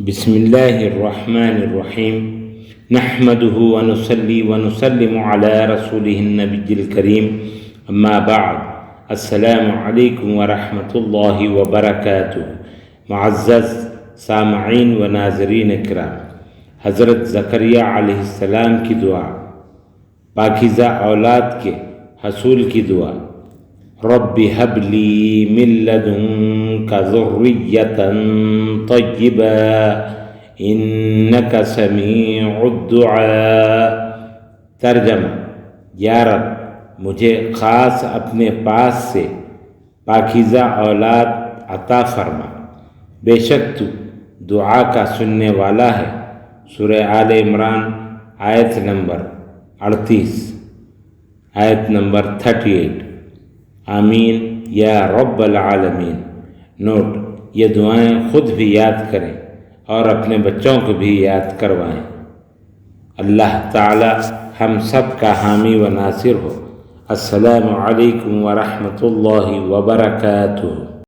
بسم اللہ الرحمن الرحیم نحمده ونصلی ونسلم علی رسوله النبی الکریم اما بعد السلام علیکم ورحمۃ اللہ وبرکاتہ۔ معزز سامعین و ناظرین اکرام، حضرت زکریا علیہ السلام کی دعا، پاکیزہ اولاد کے حصول کی دعا، رب هب لي من لدنك ذرية طيبة إنك سميع الدعاء۔ ترجمہ: یا رب، مجھے خاص اپنے پاس سے پاکیزہ اولاد عطا فرما، بے شک تو دعا کا سننے والا ہے۔ سورہ آل عمران آیت نمبر 38، آیت نمبر 38۔ آمین یا رب العالمین۔ نوٹ: یہ دعائیں خود بھی یاد کریں اور اپنے بچوں کو بھی یاد کروائیں۔ اللہ تعالی ہم سب کا حامی و ناصر ہو۔ السلام علیکم ورحمۃ اللہ وبرکاتہ۔